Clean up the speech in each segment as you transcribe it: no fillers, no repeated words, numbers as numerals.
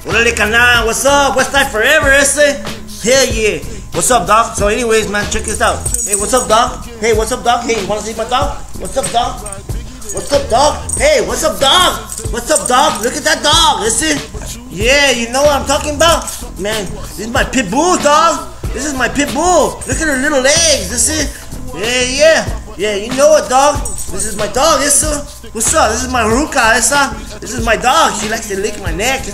Orale canal, what's up? Westside forever, ese? Hell yeah. What's up, dog? So anyways, man, check this out. Hey, what's up, dog? Hey, what's up, dog? Hey, you wanna see my dog? What's up, dog? What's up, dog? Hey, what's up, dog? What's up, dog? Look at that dog, listen. Yeah, you know what I'm talking about? Man, this is my pit bull, dog. This is my pit bull. Look at her little legs, listen. Yeah, you know it, dog. This is my dog, issa. What's up? This is my Haruka, issa. This is my dog. She likes to lick my neck.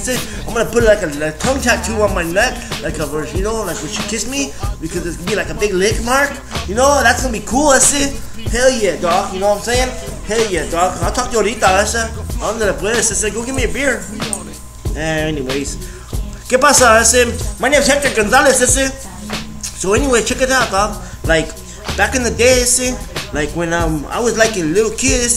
I'm gonna put like a tongue tattoo on my neck, like a, you know, like when she kissed me, because it's gonna be like a big lick mark. You know, that's gonna be cool, issa. Hell yeah, dog. You know what I'm saying? Hell yeah, dog. I'll talk to you ahorita, issa. Ándale pues, issa. Go give me a beer. Anyways, ¿qué pasa, isse? My name's Hector Gonzalez, isse. So anyway, check it out, dog. Like back in the day, isse. Like when I was like a little kid,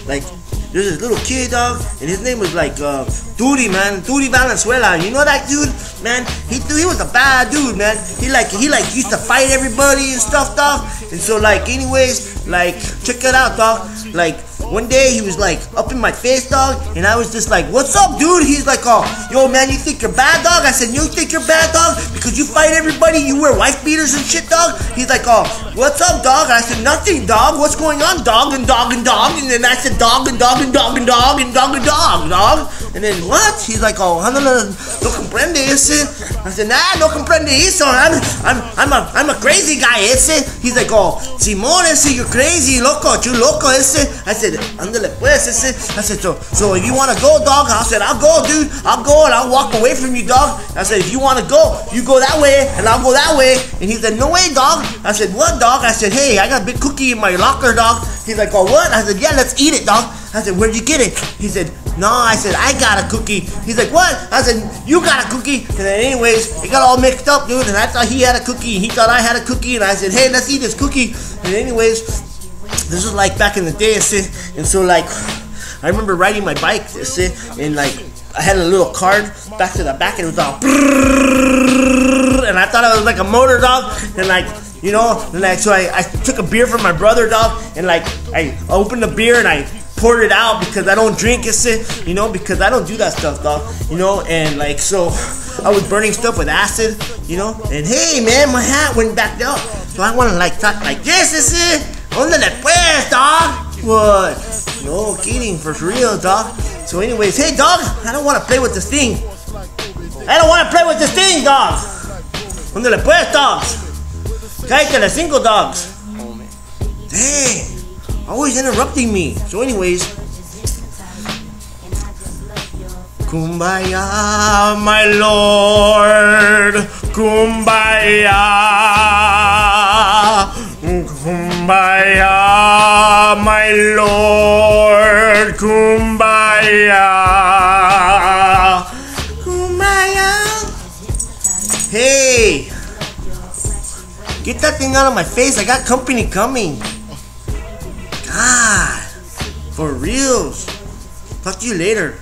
like there's this little kid, dog, and his name was like Duty, man, Duty Valenzuela. You know that dude, man? He was a bad dude, man. He used to fight everybody and stuff, dog. And so like, anyways, like check it out, dog. Like one day he was like up in my face, dog, and I was just like, "What's up, dude?" He's like, "Oh, yo, man, you think you're bad, dog?" I said, "You think you're bad, dog? Because you fight everybody, you wear wife beaters and shit, dog." He's like, "Oh, what's up, dog?" And I said, "Nothing, dog. What's going on, dog?" And dog and dog, and then I said, "Dog and dog and dog and dog and dog and dog." And then what? He's like, "Oh, no comprende ese." I said, "Nah, no comprende eso. I'm a crazy guy ese." He's like, "Oh, Simón ese, you're crazy, loco, you loco ese." I said, "Ándale pues ese." I said, so if you wanna go, dog," I said, "I'll go, dude. I'll go and I'll walk away from you, dog." I said, "If you wanna go, you go that way and I'll go that way." And he said, "No way, dog." I said, "What, dog?" I said, "Hey, I got a big cookie in my locker, dog." He's like, "Oh, what?" I said, "Yeah, let's eat it, dog." I said, "Where'd you get it?" He said, "No." I said, "I got a cookie." He's like, "What?" I said, "You got a cookie." And then anyways, it got all mixed up, dude, and I thought he had a cookie, he thought I had a cookie, and I said, "Hey, let's eat this cookie." And anyways, this was like back in the day, and so like, I remember riding my bike, and like, I had a little card back to the back, and it was all, and I thought it was like a motor, dog, and like, you know, and like, so I took a beer from my brother, dog, and like, I opened the beer and I poured it out because I don't drink it, you know, because I don't do that stuff, dog, you know, and like, so I was burning stuff with acid, you know, and hey, man, my hat went back down, so I want to like talk like this, Ondale pues, dog. What? No kidding, for real, dog. So anyways, hey, dog, I don't want to play with this thing. I don't want to play with this thing, dog. Ondale pues, dogs. Cállate las cinco, dogs. Dang. Always interrupting me. So anyways, Kumbaya, my lord. Kumbaya. Kumbaya, my lord. Kumbaya. Kumbaya. Hey, get that thing out of my face. I got company coming. God, for reals. Talk to you later.